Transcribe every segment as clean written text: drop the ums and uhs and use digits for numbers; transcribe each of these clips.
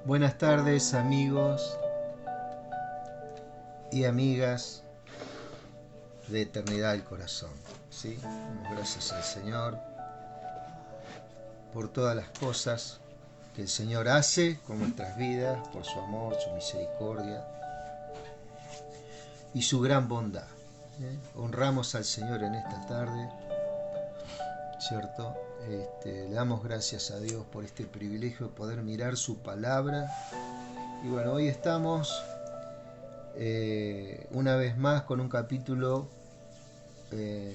Buenas tardes, amigos y amigas de Eternidad del Corazón. ¿Sí? Damos gracias al Señor por todas las cosas que el Señor hace con nuestras vidas, por su amor, su misericordia y su gran bondad. Honramos al Señor en esta tarde, ¿cierto? Le damos gracias a Dios por este privilegio de poder mirar su palabra. Y bueno, hoy estamos una vez más con un capítulo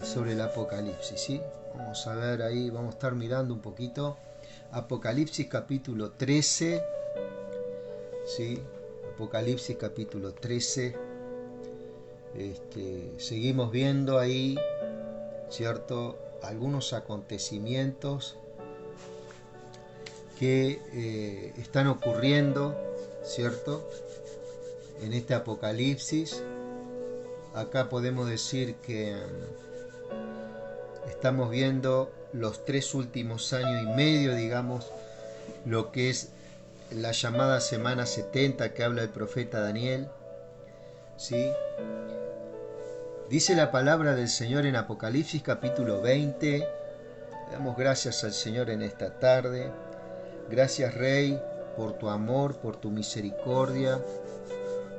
sobre el Apocalipsis, ¿sí? Vamos a ver ahí, vamos a estar mirando un poquito Apocalipsis capítulo 13, ¿sí? Apocalipsis capítulo 13. Seguimos viendo ahí, ¿cierto?, algunos acontecimientos que están ocurriendo, ¿cierto?, en este Apocalipsis. Acá podemos decir que estamos viendo los 3 últimos años y medio, digamos, lo que es la llamada semana 70 que habla el profeta Daniel, ¿sí? Dice la palabra del Señor en Apocalipsis capítulo 20. Le damos gracias al Señor en esta tarde. Gracias, Rey, por tu amor, por tu misericordia,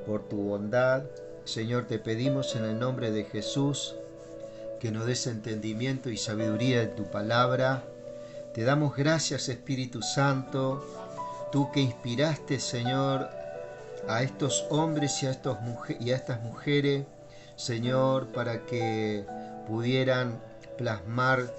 por tu bondad. Señor, te pedimos en el nombre de Jesús que nos des entendimiento y sabiduría de tu palabra. Te damos gracias, Espíritu Santo, tú que inspiraste, Señor, a estos hombres y a estas mujeres, Señor, para que pudieran plasmar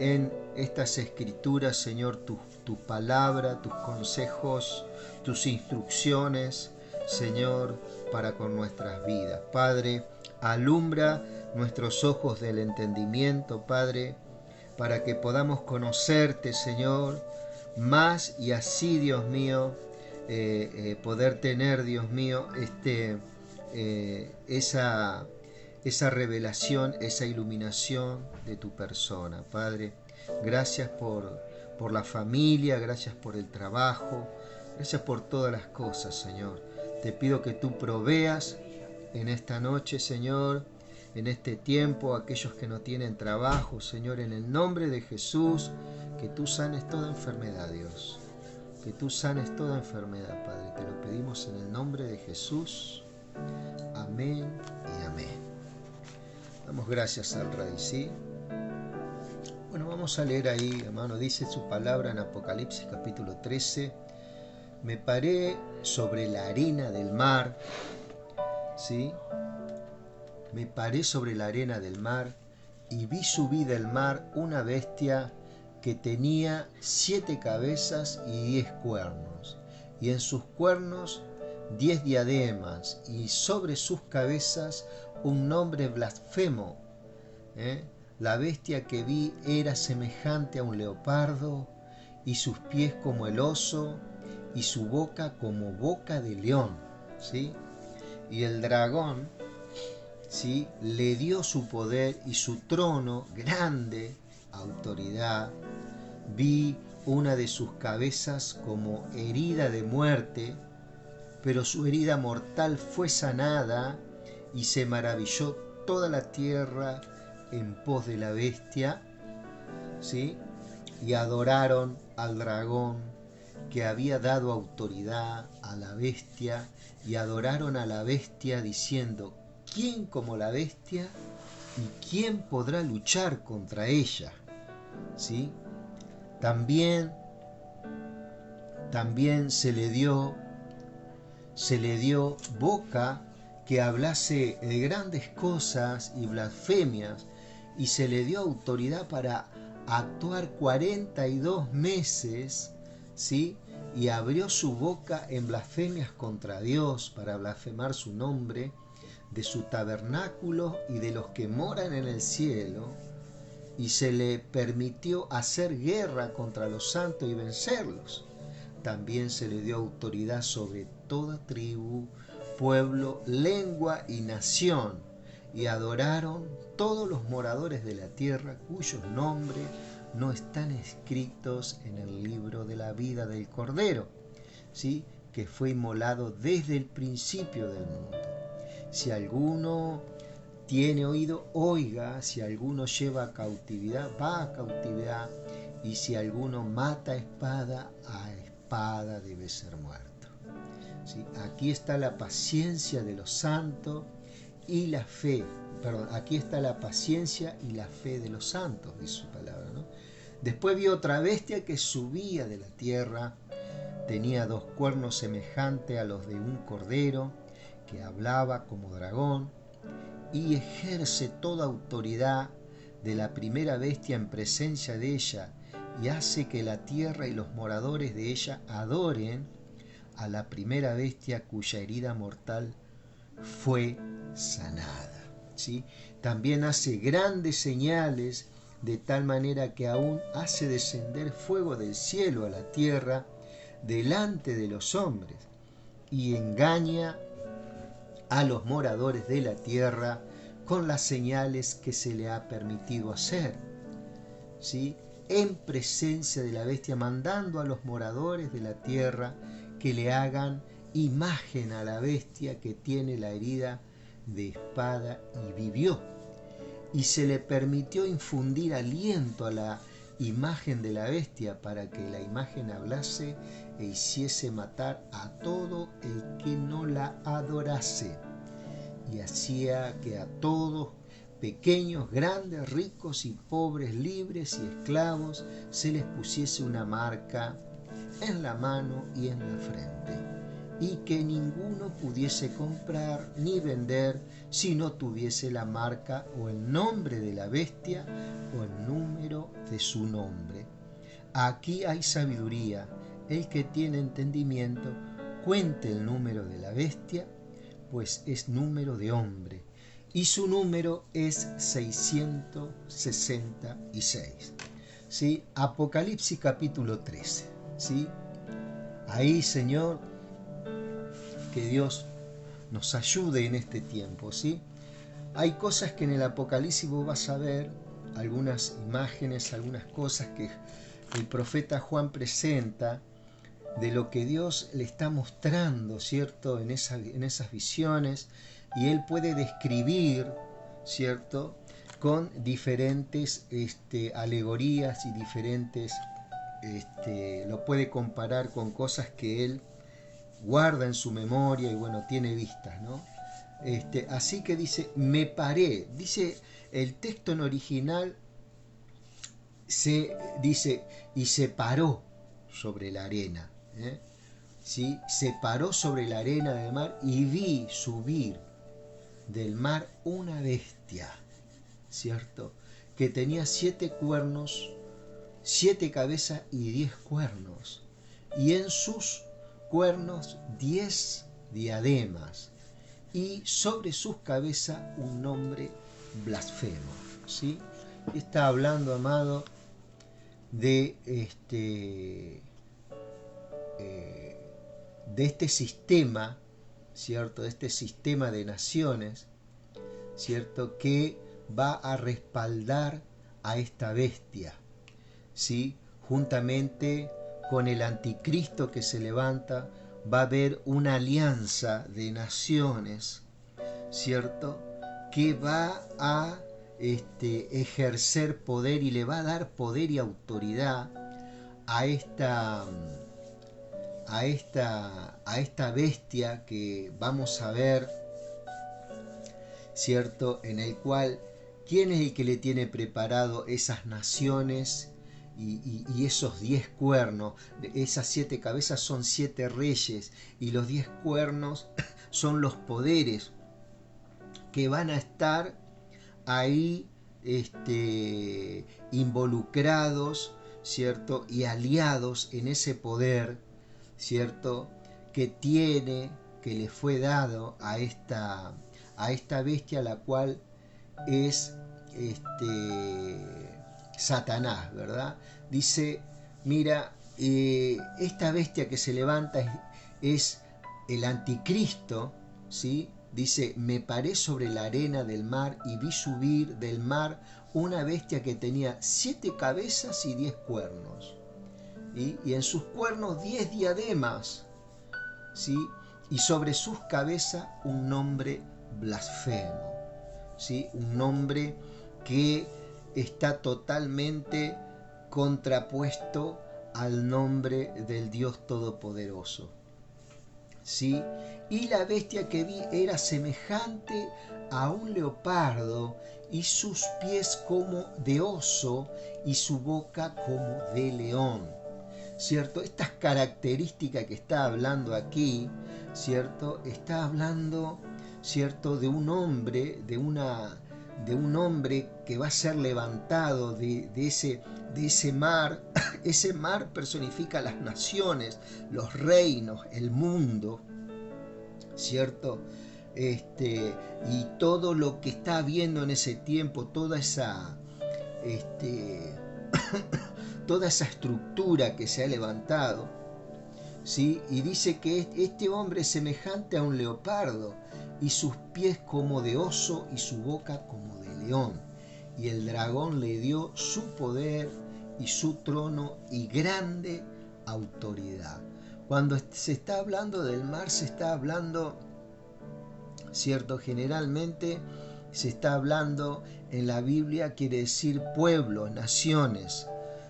en estas escrituras, Señor, tu palabra, tus consejos, tus instrucciones, Señor, para con nuestras vidas. Padre, alumbra nuestros ojos del entendimiento, Padre, para que podamos conocerte, Señor, más y así, Dios mío, poder tener, Dios mío, esa revelación, esa iluminación de tu persona. Padre, gracias por la familia, gracias por el trabajo, gracias por todas las cosas, Señor. Te pido que tú proveas en esta noche, Señor, en este tiempo, a aquellos que no tienen trabajo, Señor, en el nombre de Jesús, que tú sanes toda enfermedad, Dios. Que tú sanes toda enfermedad, Padre. Te lo pedimos en el nombre de Jesús. Amén y amén. Damos gracias al Rey, ¿sí? Bueno, vamos a leer ahí, hermano. Dice su palabra en Apocalipsis capítulo 13. Me paré sobre la arena del mar, ¿sí? Me paré sobre la arena del mar y vi subir del mar una bestia que tenía 7 cabezas y 10 cuernos, y en sus cuernos 10 diademas, y sobre sus cabezas un nombre blasfemo. La bestia que vi era semejante a un leopardo, y sus pies como el oso, y su boca como boca de león, ¿sí? Y el dragón, ¿sí?, le dio su poder y su trono, grande autoridad. Vi una de sus cabezas como herida de muerte, pero su herida mortal fue sanada, y se maravilló toda la tierra en pos de la bestia, ¿sí? Y adoraron al dragón que había dado autoridad a la bestia, y adoraron a la bestia diciendo: ¿quién como la bestia? ¿Y quién podrá luchar contra ella? ¿Sí? También se le dio boca que hablase de grandes cosas y blasfemias, y se le dio autoridad para actuar 42 meses, ¿sí? Y abrió su boca en blasfemias contra Dios, para blasfemar su nombre, de su tabernáculo y de los que moran en el cielo, y se le permitió hacer guerra contra los santos y vencerlos. También se le dio autoridad sobre toda tribu, pueblo, lengua y nación, y adoraron todos los moradores de la tierra cuyos nombres no están escritos en el libro de la vida del Cordero, ¿sí? que fue inmolado desde el principio del mundo. Si alguno tiene oído, oiga. Si alguno lleva a cautividad, va a cautividad. Y si alguno mata a espada debe ser muerto. ¿Sí? Aquí está la paciencia de los santos y la fe. Perdón, aquí está la paciencia y la fe de los santos, dice su palabra, ¿no? Después vi otra bestia que subía de la tierra. Tenía 2 cuernos semejantes a los de un cordero, que hablaba como dragón, y ejerce toda autoridad de la primera bestia en presencia de ella, y hace que la tierra y los moradores de ella adoren a la primera bestia cuya herida mortal fue sanada. ¿Sí? También hace grandes señales, de tal manera que aún hace descender fuego del cielo a la tierra delante de los hombres, y engaña a los moradores de la tierra con las señales que se le ha permitido hacer, ¿sí? En presencia de la bestia, mandando a los moradores de la tierra que le hagan imagen a la bestia que tiene la herida de espada y vivió. Y se le permitió infundir aliento a la imagen de la bestia para que la imagen hablase e hiciese matar a todo el que no la adorase. Y hacía que a todos, pequeños, grandes, ricos y pobres, libres y esclavos, se les pusiese una marca en la mano y en la frente, y que ninguno pudiese comprar ni vender si no tuviese la marca o el nombre de la bestia o el número de su nombre. Aquí hay sabiduría. El que tiene entendimiento, cuente el número de la bestia, pues es número de hombre, y su número es 666. ¿Sí? Apocalipsis capítulo 13. ¿Sí? Ahí, Señor, que Dios nos ayude en este tiempo, ¿sí? Hay cosas que en el Apocalipsis vos vas a ver, algunas imágenes, algunas cosas que el profeta Juan presenta de lo que Dios le está mostrando, ¿cierto? En esas visiones, y él puede describir, ¿cierto? Con diferentes alegorías y diferentes, lo puede comparar con cosas que él guarda en su memoria y bueno, tiene vistas, ¿no? Así que dice, me paré, dice el texto en original, dice, y se paró sobre la arena, ¿sí? Se paró sobre la arena del mar y vi subir del mar una bestia, ¿cierto? Que tenía 7 cuernos, 7 cabezas y 10 cuernos, y en sus cuernos 10 diademas, y sobre sus cabezas un nombre blasfemo, ¿sí? Está hablando, amado, de este sistema, ¿cierto? De este sistema de naciones, ¿cierto? Que va a respaldar a esta bestia, ¿sí? Juntamente con el anticristo que se levanta, va a haber una alianza de naciones, ¿cierto? Que va a ejercer poder y le va a dar poder y autoridad a esta bestia que vamos a ver, ¿cierto? En el cual, ¿quién es el que le tiene preparado esas naciones y esos 10 cuernos? Esas 7 cabezas son 7 reyes, y los 10 cuernos son los poderes que van a estar ahí involucrados, ¿cierto? Y aliados en ese poder, ¿cierto? Que le fue dado a esta bestia, la cual es Satanás, ¿verdad? Dice, mira, esta bestia que se levanta es el anticristo, ¿sí? Dice, me paré sobre la arena del mar y vi subir del mar una bestia que tenía 7 cabezas y 10 cuernos. Y en sus cuernos 10 diademas, ¿sí? Y sobre sus cabezas un nombre blasfemo, ¿sí? Un nombre que está totalmente contrapuesto al nombre del Dios Todopoderoso, ¿sí? Y la bestia que vi era semejante a un leopardo, y sus pies como de oso, y su boca como de león. ¿Cierto? Estas características que está hablando aquí, ¿cierto? Está hablando, ¿cierto? De un hombre, de un hombre que va a ser levantado de ese mar. Ese mar personifica las naciones, los reinos, el mundo, ¿cierto? Y todo lo que está habiendo en ese tiempo, toda esa estructura que se ha levantado, ¿sí? Y dice que este hombre es semejante a un leopardo, y sus pies como de oso, y su boca como de león. Y el dragón le dio su poder y su trono y grande autoridad. Cuando se está hablando del mar, se está hablando, ¿cierto? Generalmente se está hablando en la Biblia, quiere decir pueblos, naciones,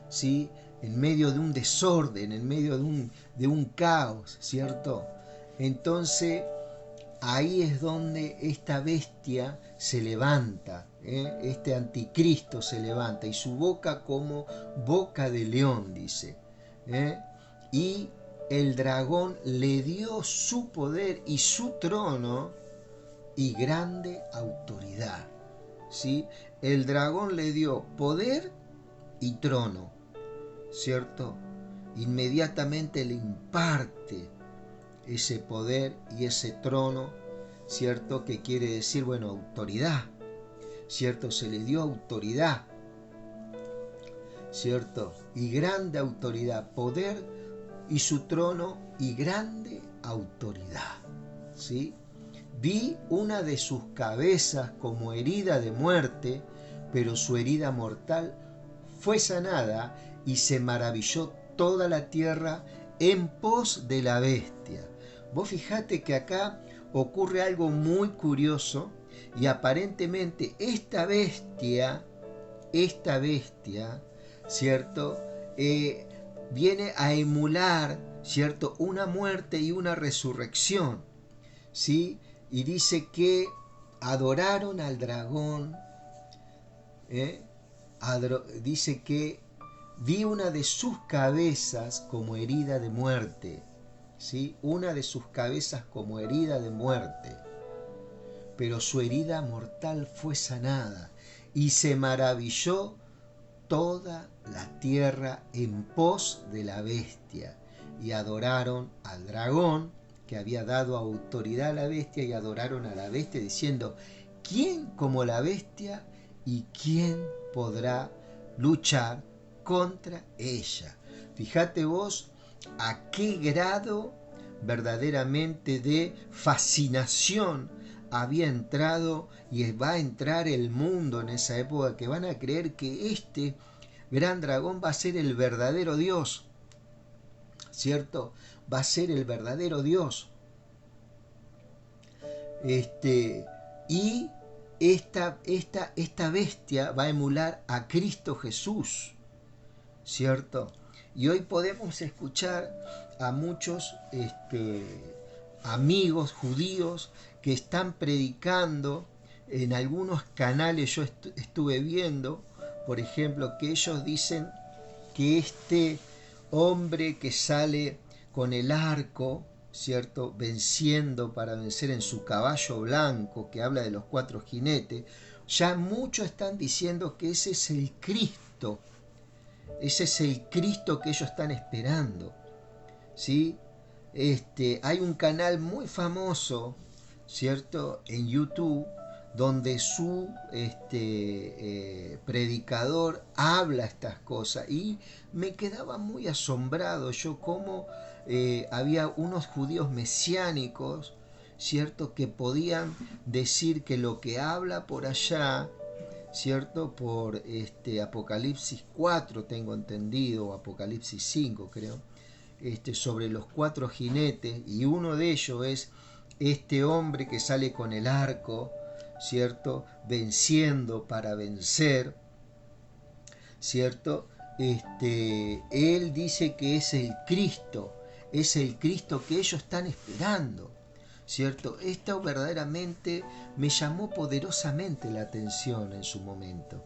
¿sí? En medio de un desorden, en medio de un caos, ¿cierto? Entonces, ahí es donde esta bestia se levanta, este anticristo se levanta, y su boca como boca de león, dice. Y el dragón le dio su poder y su trono y grande autoridad, ¿sí? El dragón le dio poder y trono, ¿cierto? Inmediatamente le imparte ese poder y ese trono, ¿cierto? Que quiere decir, bueno, autoridad, ¿cierto? Se le dio autoridad, ¿cierto? Y grande autoridad, poder y su trono y grande autoridad, ¿sí? Vi una de sus cabezas como herida de muerte, pero su herida mortal fue sanada, y se maravilló toda la tierra en pos de la bestia. Vos fijate que acá ocurre algo muy curioso, y aparentemente esta bestia, ¿cierto? Viene a emular, ¿cierto? Una muerte y una resurrección, ¿sí? Y dice que adoraron al dragón, dice que vi una de sus cabezas como herida de muerte, ¿sí? Una de sus cabezas como herida de muerte, pero su herida mortal fue sanada, y se maravilló toda la tierra en pos de la bestia, y adoraron al dragón, que había dado autoridad a la bestia, y adoraron a la bestia diciendo: ¿quién como la bestia, y quién podrá luchar contra ella? Fíjate vos a qué grado verdaderamente de fascinación había entrado y va a entrar el mundo en esa época, que van a creer que este gran dragón va a ser el verdadero Dios, ¿cierto? Va a ser el verdadero Dios. Y esta bestia va a emular a Cristo Jesús, ¿cierto? Y hoy podemos escuchar a muchos amigos judíos que están predicando en algunos canales. Yo estuve viendo, por ejemplo, que ellos dicen que este hombre que sale con el arco, ¿cierto?, venciendo para vencer en su caballo blanco, que habla de los 4 jinetes, ya muchos están diciendo que ese es el Cristo. Ese es el Cristo que ellos están esperando, ¿sí? Hay un canal muy famoso, ¿cierto?, en YouTube, donde su predicador habla estas cosas, y me quedaba muy asombrado yo cómo había unos judíos mesiánicos, ¿cierto?, que podían decir que lo que habla por allá, ¿cierto?, por Apocalipsis 4 tengo entendido, o Apocalipsis 5 creo, sobre los 4 jinetes, y uno de ellos es este hombre que sale con el arco, ¿cierto? Venciendo para vencer, ¿cierto? Él dice que es el Cristo que ellos están esperando, ¿cierto? Esto verdaderamente me llamó poderosamente la atención en su momento,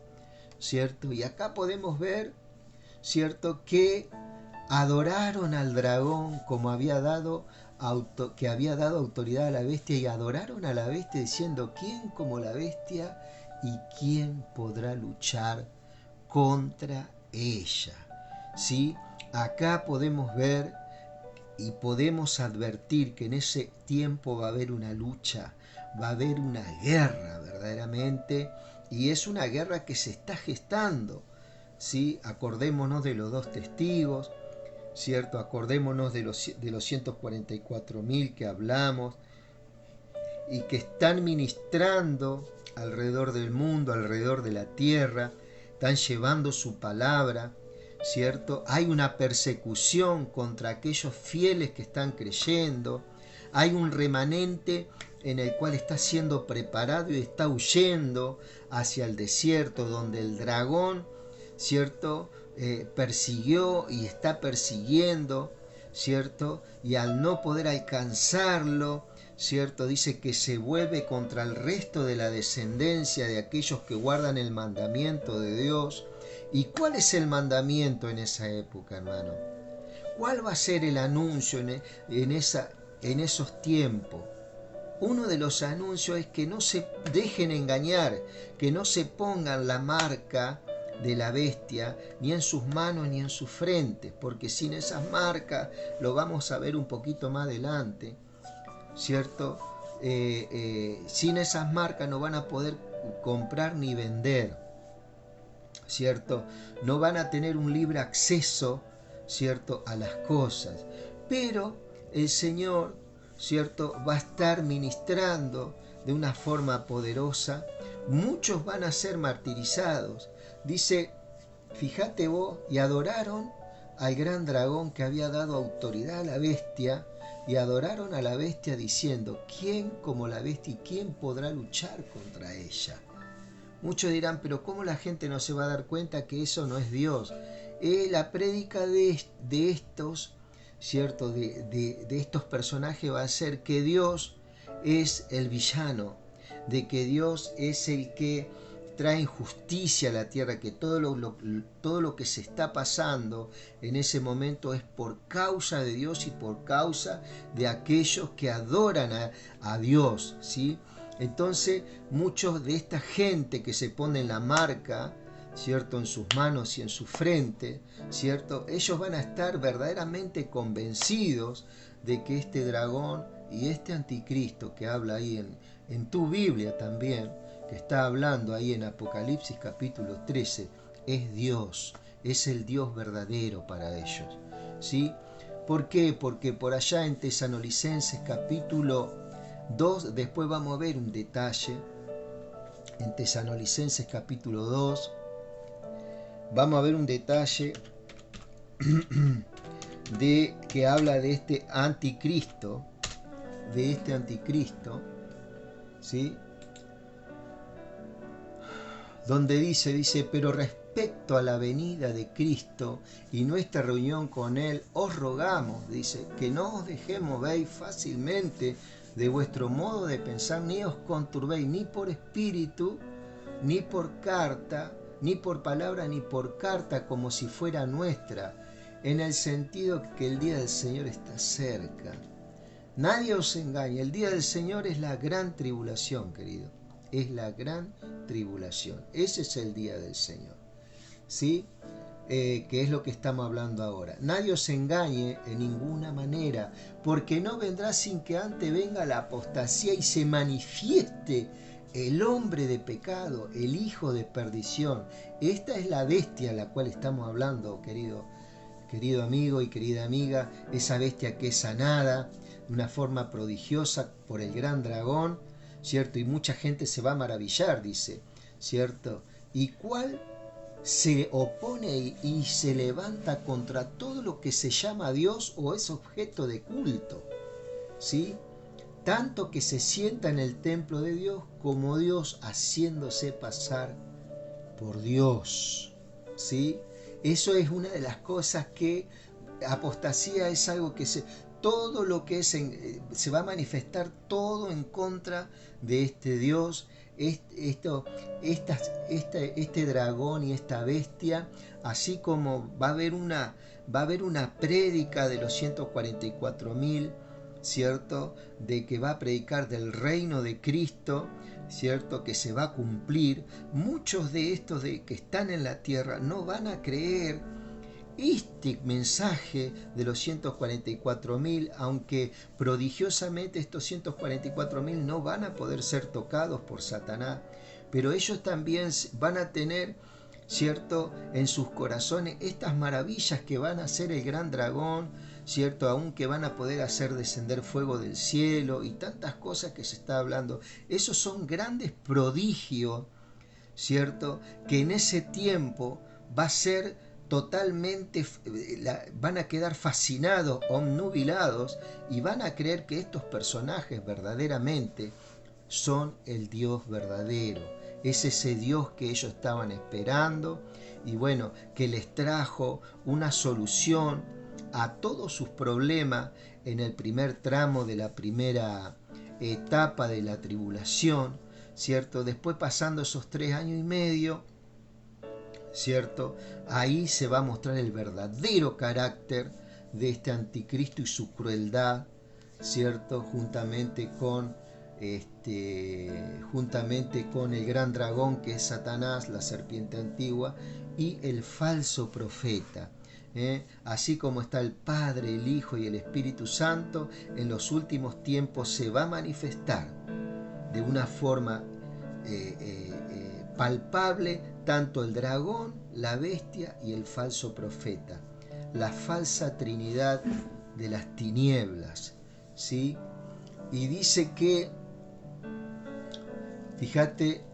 ¿cierto? Y acá podemos ver, ¿cierto?, que adoraron al dragón como que había dado autoridad a la bestia, y adoraron a la bestia diciendo: ¿quién como la bestia y quién podrá luchar contra ella? ¿Sí? Acá podemos ver y podemos advertir que en ese tiempo va a haber una lucha, va a haber una guerra verdaderamente, y es una guerra que se está gestando, ¿sí? Acordémonos de los 2 testigos, ¿cierto? Acordémonos de los 144.000 que hablamos y que están ministrando alrededor del mundo, alrededor de la tierra, están llevando su palabra, ¿cierto? Hay una persecución contra aquellos fieles que están creyendo, hay un remanente en el cual está siendo preparado y está huyendo hacia el desierto, donde el dragón, ¿cierto?, persiguió y está persiguiendo, ¿cierto? Y al no poder alcanzarlo, ¿cierto?, dice que se vuelve contra el resto de la descendencia de aquellos que guardan el mandamiento de Dios. ¿Y cuál es el mandamiento en esa época, hermano? ¿Cuál va a ser el anuncio en esos tiempos? Uno de los anuncios es que no se dejen engañar, que no se pongan la marca de la bestia ni en sus manos ni en sus frentes, porque sin esas marcas, lo vamos a ver un poquito más adelante, ¿cierto? Sin esas marcas no van a poder comprar ni vender, ¿cierto? No van a tener un libre acceso, ¿cierto?, a las cosas. Pero el Señor, ¿cierto?, va a estar ministrando de una forma poderosa. Muchos van a ser martirizados. Dice, fíjate vos, y adoraron al gran dragón que había dado autoridad a la bestia, y adoraron a la bestia diciendo: ¿quién como la bestia y quién podrá luchar contra ella? Muchos dirán, pero ¿cómo la gente no se va a dar cuenta que eso no es Dios? La prédica de estos, ¿cierto?, de estos personajes va a ser que Dios es el villano, de que Dios es el que trae justicia a la tierra, que todo lo que se está pasando en ese momento es por causa de Dios y por causa de aquellos que adoran a Dios, ¿sí? Entonces, muchos de esta gente que se ponen la marca, ¿cierto?, en sus manos y en su frente, ¿cierto?, ellos van a estar verdaderamente convencidos de que este dragón y este anticristo que habla ahí en tu Biblia también, que está hablando ahí en Apocalipsis capítulo 13, es Dios, es el Dios verdadero para ellos, ¿sí? ¿Por qué? Porque por allá en Tesalonicenses capítulo 2, después vamos a ver un detalle, en Tesalonicenses capítulo 2, vamos a ver un detalle de que habla de este anticristo, ¿sí? Donde dice, pero respecto a la venida de Cristo y nuestra reunión con Él, os rogamos, dice, que no os dejemos ver fácilmente de vuestro modo de pensar, ni os conturbéis, ni por espíritu, ni por carta, ni por palabra, ni por carta, como si fuera nuestra, en el sentido que el día del Señor está cerca. Nadie os engañe, el día del Señor es la gran tribulación, querido. Es la gran tribulación. Ese es el día del Señor, ¿sí? Que es lo que estamos hablando ahora. Nadie os engañe en ninguna manera, porque no vendrá sin que antes venga la apostasía y se manifieste el hombre de pecado, el hijo de perdición. Esta es la bestia a la cual estamos hablando, querido amigo y querida amiga, esa bestia que es sanada de una forma prodigiosa por el gran dragón, ¿cierto? Y mucha gente se va a maravillar, dice, ¿cierto? ¿Y cuál se opone y se levanta contra todo lo que se llama Dios o es objeto de culto, ¿sí? Tanto que se sienta en el templo de Dios como Dios haciéndose pasar por Dios, ¿sí? Eso es una de las cosas que apostasía es algo que todo lo que se va a manifestar todo en contra de este Dios, este dragón y esta bestia, así como va a haber una prédica de los 144.000, ¿cierto? De que va a predicar del reino de Cristo, ¿cierto? Que se va a cumplir. Muchos de estos que están en la tierra no van a creer este mensaje de los 144.000, aunque prodigiosamente estos 144.000 no van a poder ser tocados por Satanás, pero ellos también van a tener, ¿cierto?, en sus corazones estas maravillas que van a hacer el gran dragón, ¿cierto?, aunque van a poder hacer descender fuego del cielo y tantas cosas que se está hablando. Esos son grandes prodigios, ¿cierto?, que en ese tiempo va a ser totalmente, van a quedar fascinados, obnubilados, y van a creer que estos personajes verdaderamente son el Dios verdadero. Es ese Dios que ellos estaban esperando y bueno, que les trajo una solución a todos sus problemas en el primer tramo de la primera etapa de la tribulación, ¿cierto? Después, pasando esos 3 años y medio, ¿cierto? Ahí se va a mostrar el verdadero carácter de este anticristo y su crueldad, ¿cierto? Juntamente con el gran dragón que es Satanás, la serpiente antigua, y el falso profeta. Así como está el Padre, el Hijo y el Espíritu Santo, en los últimos tiempos se va a manifestar de una forma palpable tanto el dragón, la bestia y el falso profeta, la falsa trinidad de las tinieblas, ¿sí? Y dice que, fíjate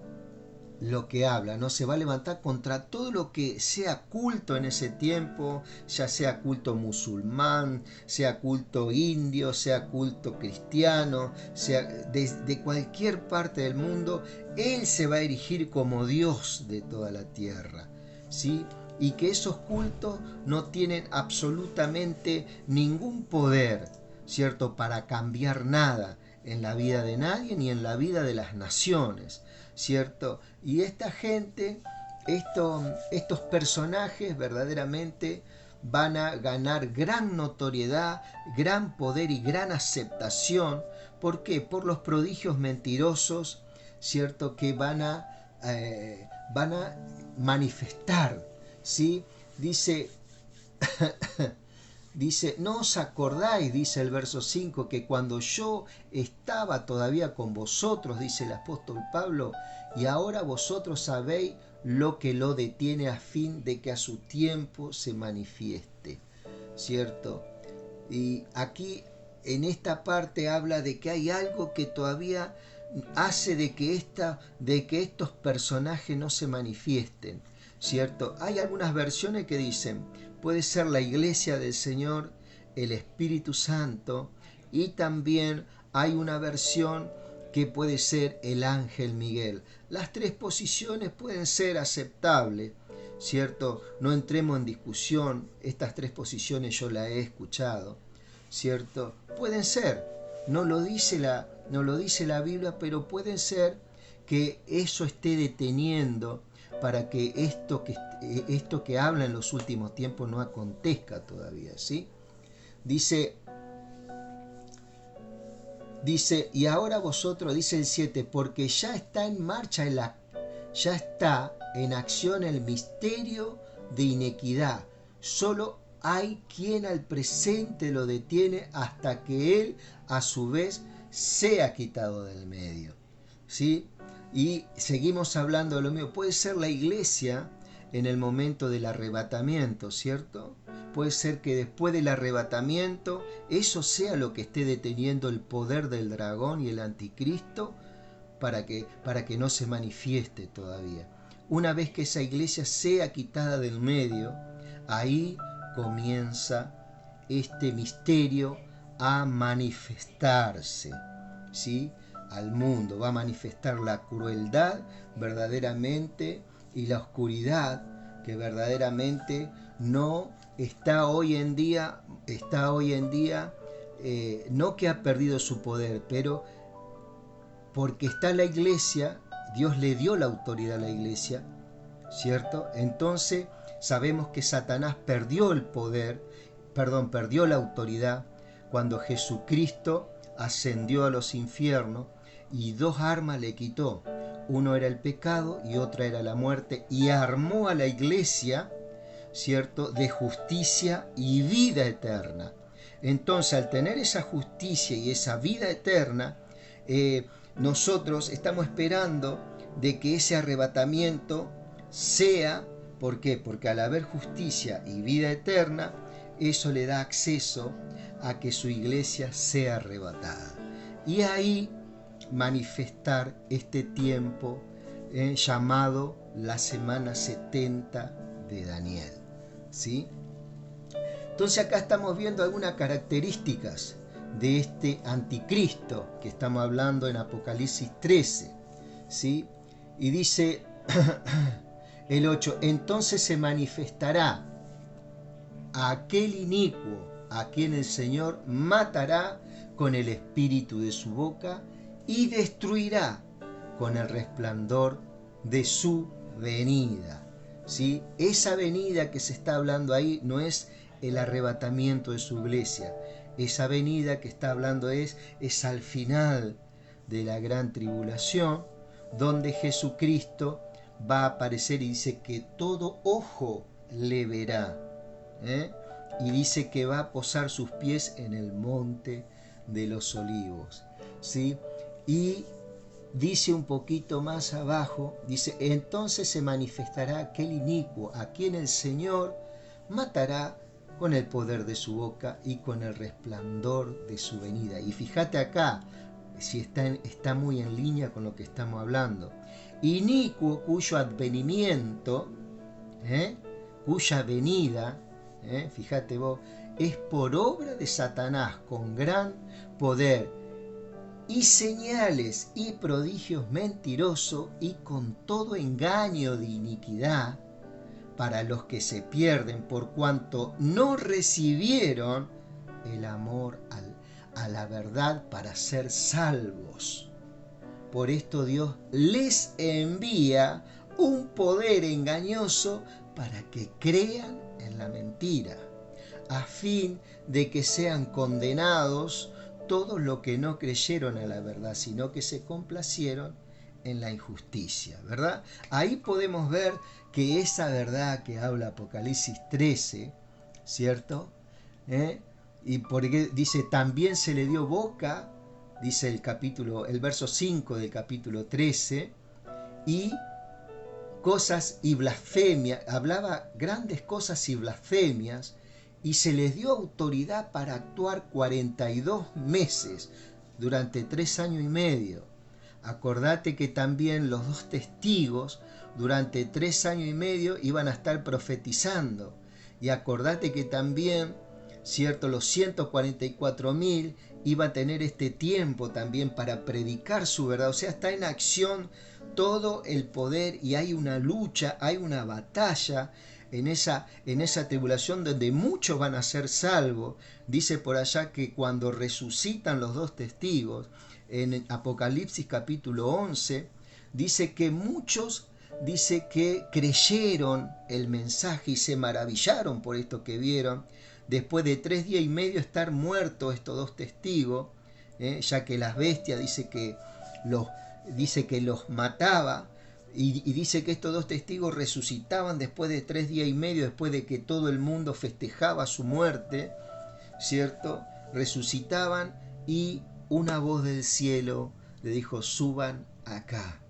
lo que habla, ¿no? Se va a levantar contra todo lo que sea culto en ese tiempo, ya sea culto musulmán, sea culto indio, sea culto cristiano, sea de cualquier parte del mundo. Él se va a erigir como Dios de toda la tierra, ¿sí? Y que esos cultos no tienen absolutamente ningún poder, ¿cierto?, para cambiar nada en la vida de nadie ni en la vida de las naciones, ¿cierto? Y esta gente, estos personajes verdaderamente van a ganar gran notoriedad, gran poder y gran aceptación. ¿Por qué? Por los prodigios mentirosos, ¿cierto?, que van a manifestar, ¿sí? Dice, no os acordáis, dice el verso 5, que cuando yo estaba todavía con vosotros, dice el apóstol Pablo, y ahora vosotros sabéis lo que lo detiene a fin de que a su tiempo se manifieste, ¿cierto? Y aquí en esta parte habla de que hay algo que todavía hace de que estos personajes no se manifiesten, ¿cierto? Hay algunas versiones que dicen, puede ser la iglesia del Señor, el Espíritu Santo, y también hay una versión que puede ser el ángel Miguel. Las 3 posiciones pueden ser aceptables, ¿cierto? No entremos en discusión, estas 3 posiciones yo las he escuchado, ¿cierto? Pueden ser, no lo dice la Biblia, pero pueden ser que eso esté deteniendo para que esto que habla en los últimos tiempos no acontezca todavía, ¿sí? Dice, y ahora vosotros, dice el 7, porque ya está en marcha, ya está en acción el misterio de iniquidad. Solo hay quien al presente lo detiene hasta que él a su vez sea quitado del medio, ¿sí? Y seguimos hablando de lo mismo. Puede ser la iglesia en el momento del arrebatamiento, ¿cierto? Puede ser que después del arrebatamiento eso sea lo que esté deteniendo el poder del dragón y el anticristo para que no se manifieste todavía. una vez que esa iglesia sea quitada del medio, ahí comienza este misterio a manifestarse, ¿sí?, al mundo. Va a manifestar la crueldad verdaderamente y la oscuridad que verdaderamente no está hoy en día, no que ha perdido su poder, pero porque está la iglesia, Dios le dio la autoridad a la iglesia, ¿cierto? Entonces sabemos que Satanás perdió el poder, perdió la autoridad cuando Jesucristo ascendió a los infiernos y dos armas le quitó. Uno era el pecado y otra era la muerte, y armó a la iglesia, ¿cierto?, de justicia y vida eterna. Entonces, al tener esa justicia y esa vida eterna, nosotros estamos esperando de que ese arrebatamiento sea, ¿por qué? Porque al haber justicia y vida eterna, eso le da acceso a que su iglesia sea arrebatada. Y ahí manifestar este tiempo llamado la semana 70 de Daniel, ¿sí? Entonces acá estamos viendo algunas características de este anticristo que estamos hablando en Apocalipsis 13, ¿sí? Y dice el 8, entonces se manifestará aquel inicuo a quien el Señor matará con el espíritu de su boca y destruirá con el resplandor de su venida, ¿sí? Esa venida que se está hablando ahí no es el arrebatamiento de su iglesia. Esa venida que está hablando es al final de la gran tribulación, donde Jesucristo va a aparecer y dice que todo ojo le verá, y dice que va a posar sus pies en el monte de los olivos, ¿sí? Y dice un poquito más abajo, dice, entonces se manifestará aquel inicuo a quien el Señor matará con el poder de su boca y con el resplandor de su venida. Y fíjate acá, si está muy en línea con lo que estamos hablando. Inicuo cuyo advenimiento, cuya venida, fíjate vos, es por obra de Satanás con gran poder y señales y prodigios mentirosos y con todo engaño de iniquidad para los que se pierden por cuanto no recibieron el amor a la verdad para ser salvos. Por esto Dios les envía un poder engañoso para que crean en la mentira, a fin de que sean condenados todos los que no creyeron a la verdad, sino que se complacieron en la injusticia, ¿verdad? Ahí podemos ver que esa verdad que habla Apocalipsis 13, ¿cierto? Y porque dice, también se le dio boca, dice el verso 5 del capítulo 13, y cosas y blasfemias, hablaba grandes cosas y blasfemias, y se les dio autoridad para actuar 42 meses, durante 3 años y medio. Acordate que también los dos testigos durante 3 años y medio iban a estar profetizando. Y acordate que también, ¿cierto?, los 144.000 iban a tener este tiempo también para predicar su verdad. O sea, está en acción todo el poder y hay una lucha, hay una batalla en esa tribulación donde muchos van a ser salvos. Dice por allá que cuando resucitan los dos testigos, en Apocalipsis capítulo 11, dice que muchos, dice que creyeron el mensaje y se maravillaron por esto que vieron, después de 3 días y medio estar muertos estos dos testigos, ya que las bestias dice que los mataba, y dice que estos dos testigos resucitaban después de 3 días y medio, después de que todo el mundo festejaba su muerte, ¿cierto? Resucitaban y una voz del cielo le dijo, suban acá,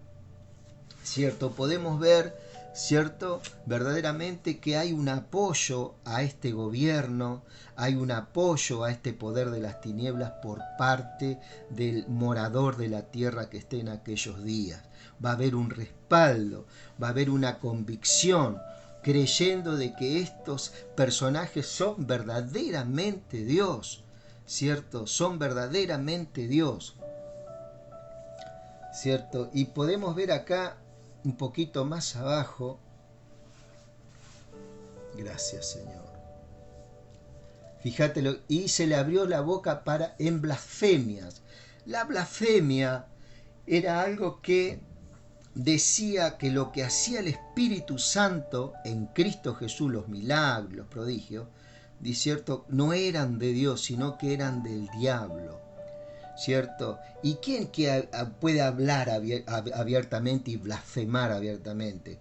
¿cierto? Podemos ver, ¿cierto? Verdaderamente que hay un apoyo a este gobierno, hay un apoyo a este poder de las tinieblas por parte del morador de la tierra que esté en aquellos días. Va a haber un respaldo, va a haber una convicción, creyendo de que estos personajes son verdaderamente Dios, ¿cierto? Son verdaderamente Dios, ¿cierto? Y podemos ver acá un poquito más abajo. Gracias, Señor. Fíjatelo, y se le abrió la boca en blasfemias. La blasfemia era algo que decía que lo que hacía el Espíritu Santo en Cristo Jesús, los milagros, los prodigios, ¿cierto? No eran de Dios, sino que eran del diablo, ¿cierto? ¿Y quién que puede hablar abiertamente y blasfemar abiertamente?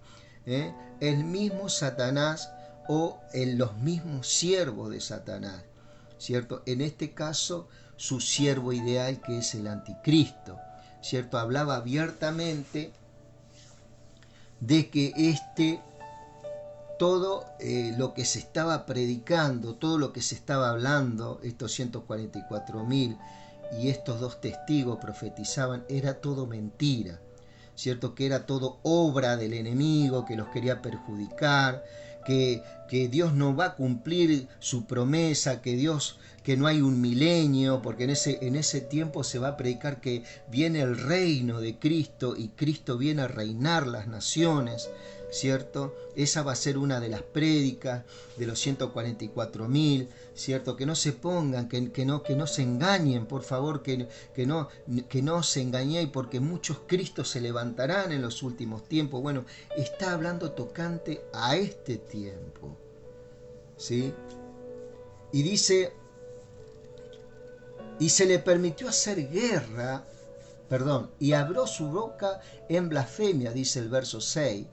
El mismo Satanás o los mismos siervos de Satanás, ¿cierto? En este caso, su siervo ideal, que es el anticristo, ¿cierto? Hablaba abiertamente de que todo lo que se estaba predicando, todo lo que se estaba hablando, estos 144.000 y estos dos testigos profetizaban, era todo mentira, ¿cierto? Que era todo obra del enemigo, que los quería perjudicar, que Dios no va a cumplir su promesa, que no hay un milenio, porque en ese tiempo se va a predicar que viene el reino de Cristo y Cristo viene a reinar las naciones, ¿cierto? Esa va a ser una de las prédicas de los 144.000, ¿cierto? Que no se pongan, que no se engañen, por favor, que no se engañéis, porque muchos Cristos se levantarán en los últimos tiempos. Bueno, está hablando tocante a este tiempo, ¿sí? Y dice, y se le permitió hacer guerra, y abrió su boca en blasfemia, dice el verso 6,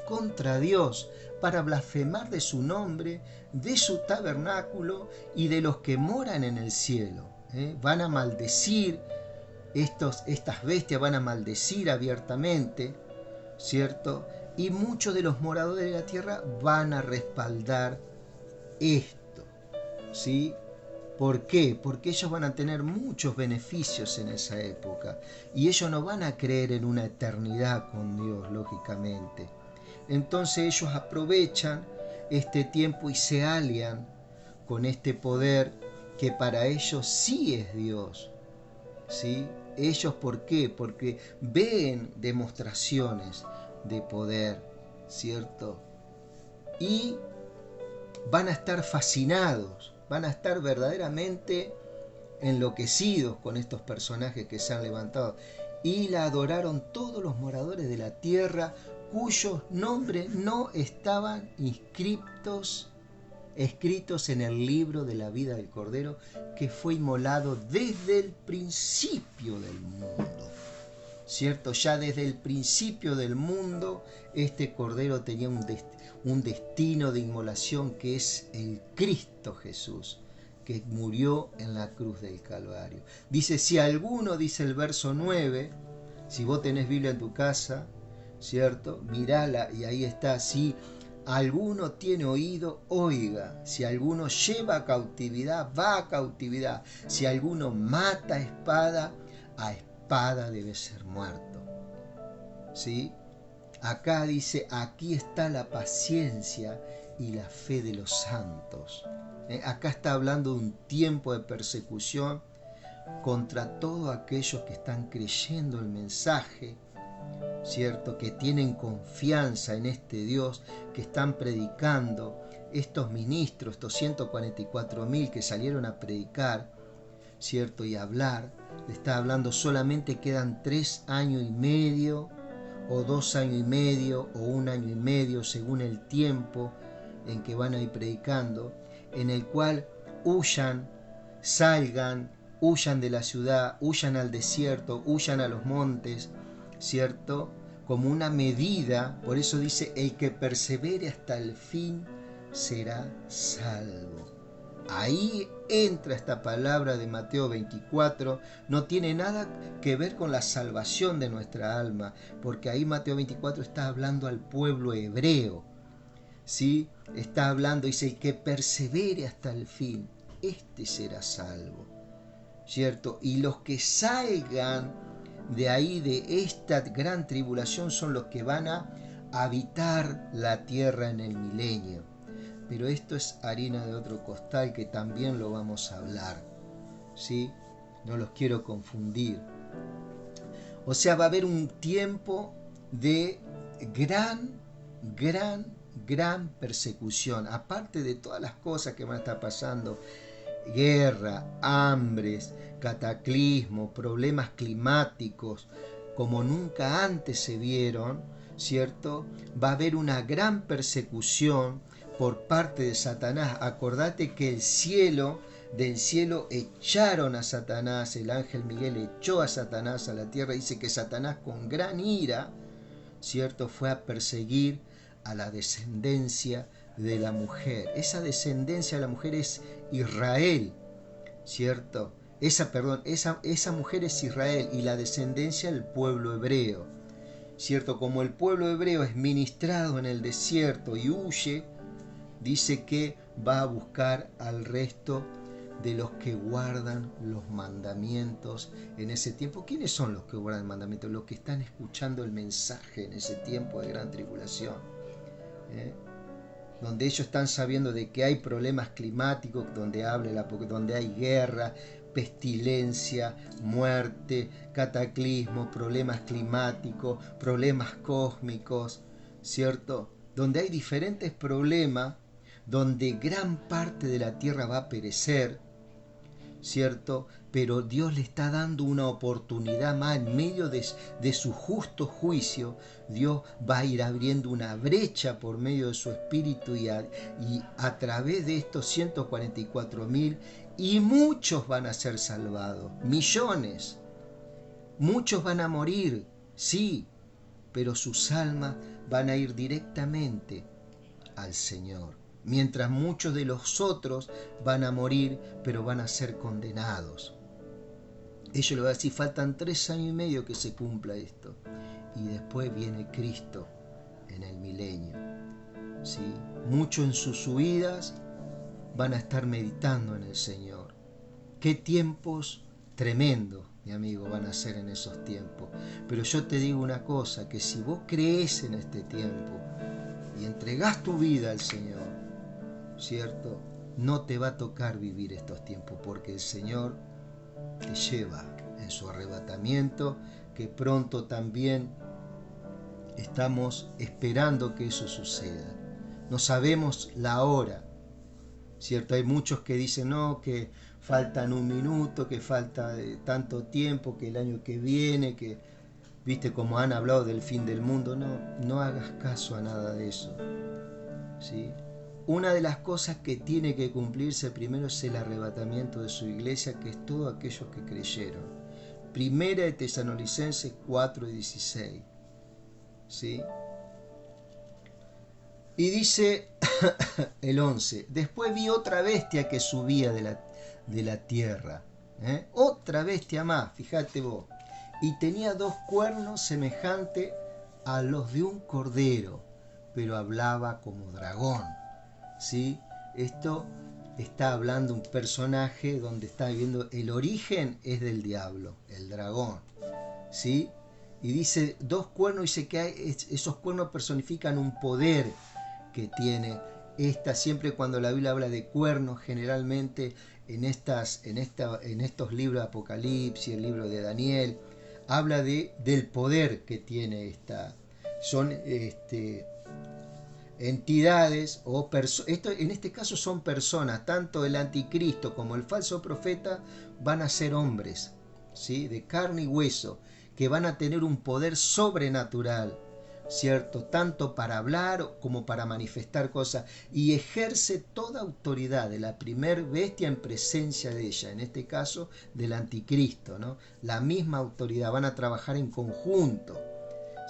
contra Dios, para blasfemar de su nombre, de su tabernáculo y de los que moran en el cielo. Van a maldecir, estas bestias van a maldecir abiertamente, ¿cierto? Y muchos de los moradores de la tierra van a respaldar esto, ¿sí? ¿Por qué? Porque ellos van a tener muchos beneficios en esa época y ellos no van a creer en una eternidad con Dios, lógicamente. Entonces ellos aprovechan este tiempo y se alian con este poder que para ellos sí es Dios, ¿sí? Ellos, ¿por qué? Porque ven demostraciones de poder, ¿cierto? Y van a estar fascinados, van a estar verdaderamente enloquecidos con estos personajes que se han levantado. Y la adoraron todos los moradores de la tierra, cuyos nombres no estaban escritos en el libro de la vida del Cordero, que fue inmolado desde el principio del mundo, ¿cierto? Ya desde el principio del mundo, este Cordero tenía un destino de inmolación, que es el Cristo Jesús, que murió en la cruz del Calvario. Dice, si alguno, dice el verso 9, si vos tenés Biblia en tu casa, ¿cierto? Mirala y ahí está, si alguno tiene oído, oiga. Si alguno lleva a cautividad, va a cautividad. Si alguno mata a espada debe ser muerto, ¿sí? Acá dice, aquí está la paciencia y la fe de los santos. Acá está hablando de un tiempo de persecución contra todos aquellos que están creyendo el mensaje, ¿cierto? Que tienen confianza en este Dios, que están predicando. Estos ministros, estos 144.000 que salieron a predicar, ¿cierto? Y hablar, le está hablando, solamente quedan 3 años y medio, o 2 años y medio, o 1 año y medio, según el tiempo en que van a ir predicando, en el cual huyan, salgan, huyan de la ciudad, huyan al desierto, huyan a los montes, ¿cierto? Como una medida. Por eso dice, el que persevere hasta el fin será salvo, Ahí entra esta palabra de Mateo 24, no tiene nada que ver con la salvación de nuestra alma, porque ahí Mateo 24 está hablando al pueblo hebreo, ¿sí? Está hablando, dice, el que persevere hasta el fin, este será salvo, ¿cierto? Y los que salgan de ahí, de esta gran tribulación, son los que van a habitar la tierra en el milenio. Pero esto es harina de otro costal, que también lo vamos a hablar, ¿sí? No los quiero confundir. O sea, va a haber un tiempo de gran persecución. Aparte de todas las cosas que van a estar pasando, guerra, hambres, cataclismo, problemas climáticos, como nunca antes se vieron, ¿cierto? Va a haber una gran persecución por parte de Satanás. Acordate que del cielo echaron a Satanás, el ángel Miguel echó a Satanás a la tierra. Dice que Satanás con gran ira, ¿cierto?, fue a perseguir a la descendencia de la mujer. Esa descendencia de la mujer es Israel, ¿cierto? Esa mujer es Israel, y la descendencia del pueblo hebreo, ¿cierto? Como el pueblo hebreo es ministrado en el desierto y huye, dice que va a buscar al resto de los que guardan los mandamientos en ese tiempo. ¿Quiénes son los que guardan el mandamiento? Los que están escuchando el mensaje en ese tiempo de gran tribulación, donde ellos están sabiendo de que hay problemas climáticos, donde hay guerra, pestilencia, muerte, cataclismo, problemas climáticos, problemas cósmicos, ¿cierto? Donde hay diferentes problemas, donde gran parte de la tierra va a perecer, ¿cierto? Pero Dios le está dando una oportunidad más en medio de su justo juicio. Dios va a ir abriendo una brecha por medio de su espíritu y a través de estos 144.000, y muchos van a ser salvados, millones. Muchos van a morir, sí, pero sus almas van a ir directamente al Señor. Mientras muchos de los otros van a morir, pero van a ser condenados. Ellos le van a decir, faltan 3 años y medio que se cumpla esto. Y después viene Cristo en el milenio, ¿sí? Muchos en sus huidas van a estar meditando en el Señor. Qué tiempos tremendos, mi amigo, van a ser en esos tiempos. Pero yo te digo una cosa, que si vos crees en este tiempo y entregás tu vida al Señor, ¿cierto?, no te va a tocar vivir estos tiempos, porque el Señor te lleva en su arrebatamiento, que pronto también estamos esperando que eso suceda. No sabemos la hora, ¿cierto? Hay muchos que dicen, no, que faltan 1 minuto, que falta tanto tiempo, que el año que viene, que, viste, como han hablado del fin del mundo. No hagas caso a nada de eso, ¿sí? Una de las cosas que tiene que cumplirse primero es el arrebatamiento de su iglesia, que es todos aquellos que creyeron. Primera de Tesalonicenses 4:16, ¿sí? Y dice el 11, después vi otra bestia que subía de la tierra, otra bestia más, fíjate vos, y tenía 2 cuernos semejantes a los de un cordero, pero hablaba como dragón, ¿sí? Esto está hablando un personaje donde está viviendo, el origen es del diablo, el dragón, ¿sí? Y dice 2 cuernos, dice que esos cuernos personifican un poder que tiene siempre cuando la Biblia habla de cuernos, generalmente en estos libros de Apocalipsis, el libro de Daniel, habla del poder que tiene esta. Son entidades o en este caso son personas, tanto el anticristo como el falso profeta van a ser hombres, ¿sí?, de carne y hueso, que van a tener un poder sobrenatural, ¿cierto?, tanto para hablar como para manifestar cosas, y ejerce toda autoridad de la primer bestia en presencia de ella, en este caso del anticristo, ¿no? La misma autoridad, van a trabajar en conjunto,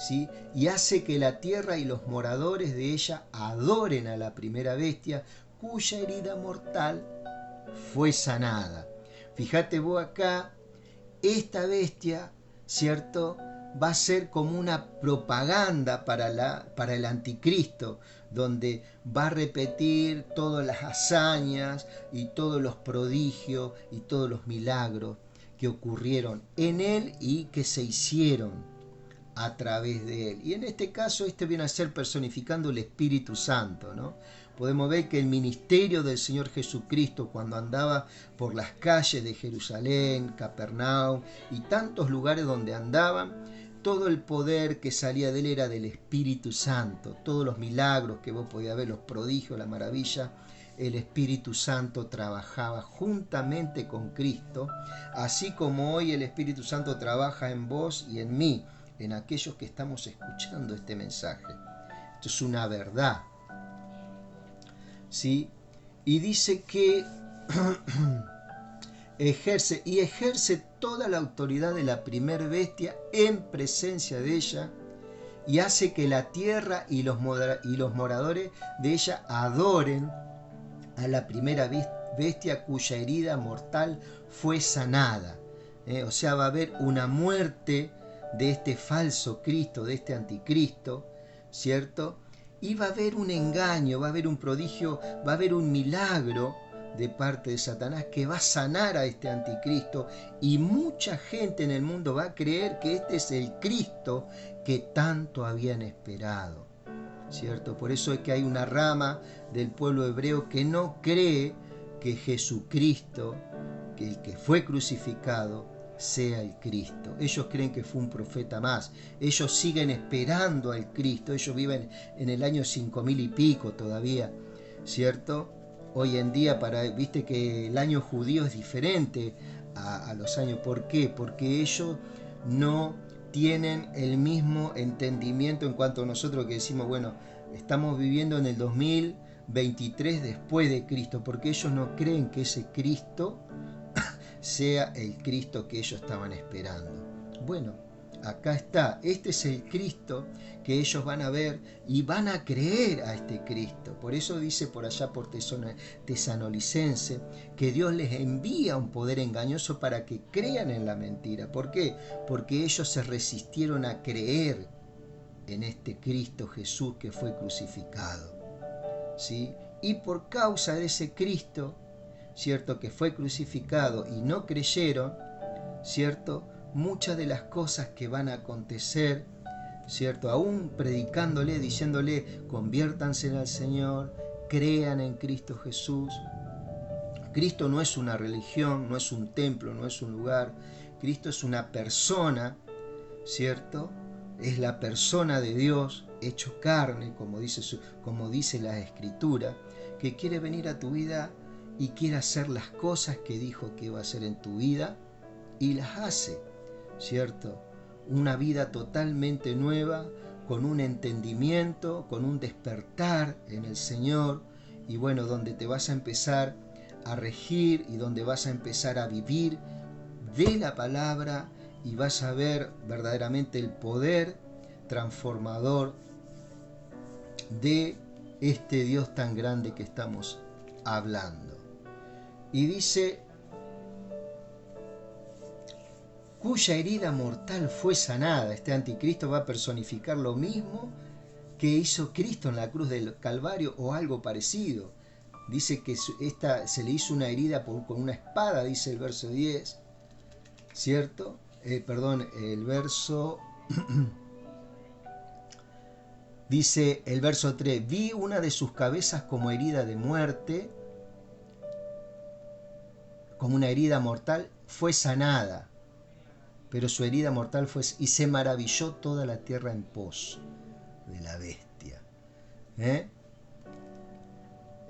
¿sí? Y hace que la tierra y los moradores de ella adoren a la primera bestia, cuya herida mortal fue sanada. Fíjate vos acá, esta bestia, ¿cierto?, va a ser como una propaganda para el anticristo, donde va a repetir todas las hazañas y todos los prodigios y todos los milagros que ocurrieron en él y que se hicieron a través de él. Y en este caso, este viene a ser personificando el Espíritu Santo, ¿no? Podemos ver que el ministerio del Señor Jesucristo, cuando andaba por las calles de Jerusalén, Capernaum y tantos lugares donde andaban, todo el poder que salía de él era del Espíritu Santo. Todos los milagros que vos podías ver, los prodigios, la maravilla, el Espíritu Santo trabajaba juntamente con Cristo, así como hoy el Espíritu Santo trabaja en vos y en mí, en aquellos que estamos escuchando este mensaje. Esto es una verdad, ¿sí? Y dice que ejerce toda la autoridad de la primer bestia en presencia de ella, y hace que la tierra y los moradores de ella adoren a la primera bestia cuya herida mortal fue sanada. O sea, va a haber una muerte de este falso Cristo, de este anticristo, ¿cierto? Y va a haber un engaño, va a haber un prodigio, va a haber un milagro de parte de Satanás que va a sanar a este anticristo, y mucha gente en el mundo va a creer que este es el Cristo que tanto habían esperado, ¿cierto? Por eso es que hay una rama del pueblo hebreo que no cree que Jesucristo, que el que fue crucificado, sea el Cristo. Ellos creen que fue un profeta más. Ellos siguen esperando al Cristo. Ellos viven en el año 5000 y pico todavía, ¿cierto? Hoy en día, viste que el año judío es diferente a los años. ¿Por qué? Porque ellos no tienen el mismo entendimiento en cuanto a nosotros, que decimos, bueno, estamos viviendo en el 2023 después de Cristo, porque ellos no creen que ese Cristo sea el Cristo que ellos estaban esperando. Bueno, acá está, este es el Cristo que ellos van a ver y van a creer a este Cristo. Por eso dice por allá por Tesanolicense que Dios les envía un poder engañoso para que crean en la mentira. ¿Por qué? Porque ellos se resistieron a creer en este Cristo Jesús que fue crucificado, ¿sí? Y por causa de ese Cristo, ¿cierto?, que fue crucificado y no creyeron, ¿cierto?, muchas de las cosas que van a acontecer, ¿cierto?, aún predicándole, diciéndole, conviértanse al Señor, crean en Cristo Jesús. Cristo no es una religión, no es un templo, no es un lugar. Cristo es una persona, ¿cierto? Es la persona de Dios hecho carne, como dice la Escritura, que quiere venir a tu vida y quiere hacer las cosas que dijo que iba a hacer en tu vida, y las hace, ¿cierto? Una vida totalmente nueva, con un entendimiento, con un despertar en el Señor, y bueno, donde te vas a empezar a regir y donde vas a empezar a vivir de la palabra, y vas a ver verdaderamente el poder transformador de este Dios tan grande que estamos hablando. Y dice, cuya herida mortal fue sanada. Este anticristo va a personificar lo mismo que hizo Cristo en la cruz del Calvario, o algo parecido. Dice que se le hizo una herida con una espada, dice el verso 10, ¿cierto? El verso dice el verso 3, vi una de sus cabezas como herida de muerte, como una herida mortal, fue sanada, pero su herida mortal fue, y se maravilló toda la tierra en pos de la bestia.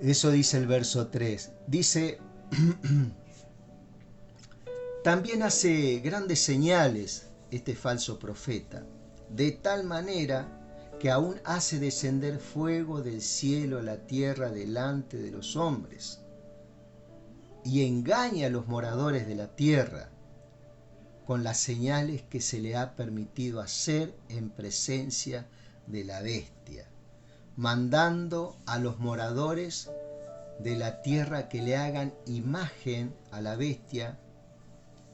Eso dice el verso 3. Dice, también hace grandes señales este falso profeta, de tal manera que aún hace descender fuego del cielo a la tierra delante de los hombres, y engaña a los moradores de la tierra con las señales que se le ha permitido hacer en presencia de la bestia, mandando a los moradores de la tierra que le hagan imagen a la bestia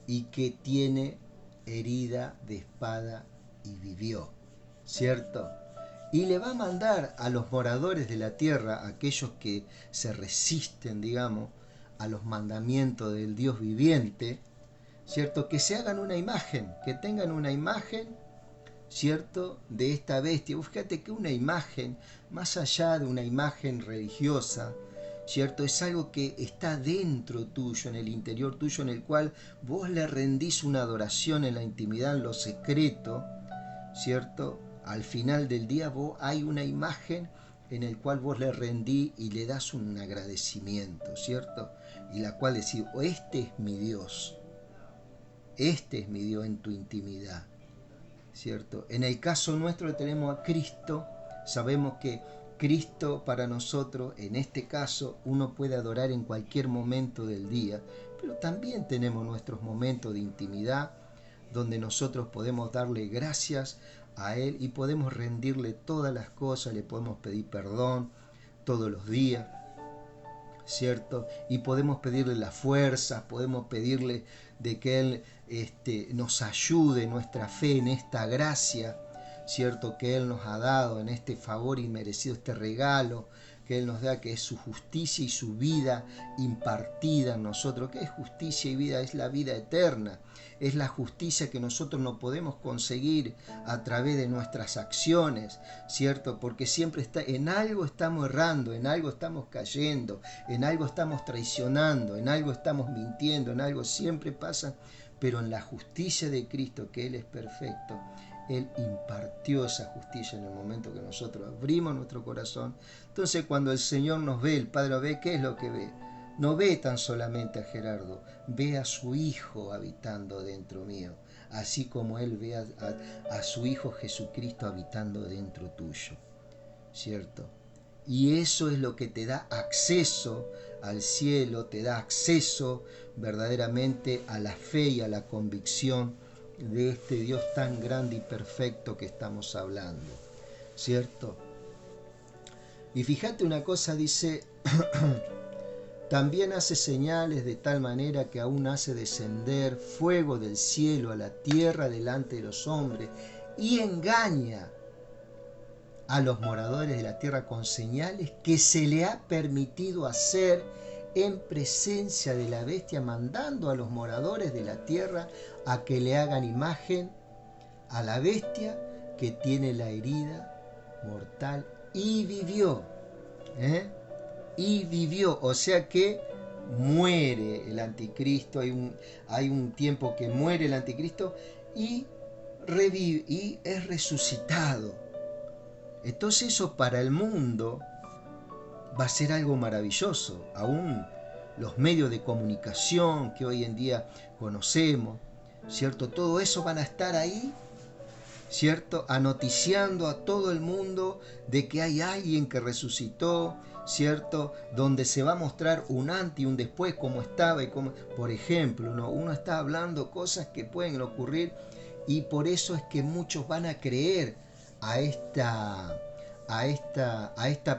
y que tiene herida de espada y vivió, ¿cierto? Y le va a mandar a los moradores de la tierra, aquellos que se resisten, digamos, a los mandamientos del Dios viviente, ¿cierto? Que se hagan una imagen, que tengan una imagen, ¿cierto? De esta bestia. Fíjate que una imagen, más allá de una imagen religiosa, ¿cierto? Es algo que está dentro tuyo, en el interior tuyo, en el cual vos le rendís una adoración en la intimidad, en lo secreto, ¿cierto? Al final del día vos hay una imagen en el cual vos le rendí y le das un agradecimiento, ¿cierto? Y la cual decís, oh, este es mi Dios en tu intimidad, ¿cierto? En el caso nuestro tenemos a Cristo, sabemos que Cristo para nosotros, en este caso, uno puede adorar en cualquier momento del día, pero también tenemos nuestros momentos de intimidad donde nosotros podemos darle gracias a Él y podemos rendirle todas las cosas, le podemos pedir perdón todos los días, ¿cierto? Y podemos pedirle la fuerza, podemos pedirle de que Él nos ayude en nuestra fe, en esta gracia, ¿cierto? Que Él nos ha dado, en este favor inmerecido, este regalo que Él nos da, que es su justicia y su vida impartida en nosotros. ¿Qué es justicia y vida? Es la vida eterna. Es la justicia que nosotros no podemos conseguir a través de nuestras acciones, ¿cierto? Porque siempre en algo estamos errando, en algo estamos cayendo, en algo estamos traicionando, en algo estamos mintiendo, en algo siempre pasa, pero en la justicia de Cristo, que Él es perfecto, Él impartió esa justicia en el momento que nosotros abrimos nuestro corazón. Entonces cuando el Señor nos ve, el Padre ve, ¿qué es lo que ve? No ve tan solamente a Gerardo, ve a su Hijo habitando dentro mío, así como Él ve a su Hijo Jesucristo habitando dentro tuyo, ¿cierto? Y eso es lo que te da acceso al cielo, te da acceso verdaderamente a la fe y a la convicción de este Dios tan grande y perfecto que estamos hablando, ¿cierto? Y fíjate una cosa, dice, también hace señales de tal manera que aún hace descender fuego del cielo a la tierra delante de los hombres y engaña a los moradores de la tierra con señales que se le ha permitido hacer en presencia de la bestia, mandando a los moradores de la tierra a que le hagan imagen a la bestia que tiene la herida mortal y vivió. Y vivió, o sea que muere el anticristo, hay un tiempo que muere el anticristo y revive y es resucitado. Entonces eso para el mundo va a ser algo maravilloso. Aún los medios de comunicación que hoy en día conocemos, ¿cierto? Todo eso van a estar ahí, ¿cierto? Anoticiando a todo el mundo de que hay alguien que resucitó, ¿cierto? Donde se va a mostrar un antes y un después, cómo estaba y cómo, por ejemplo, ¿no? Uno está hablando cosas que pueden ocurrir y por eso es que muchos van a creer a esta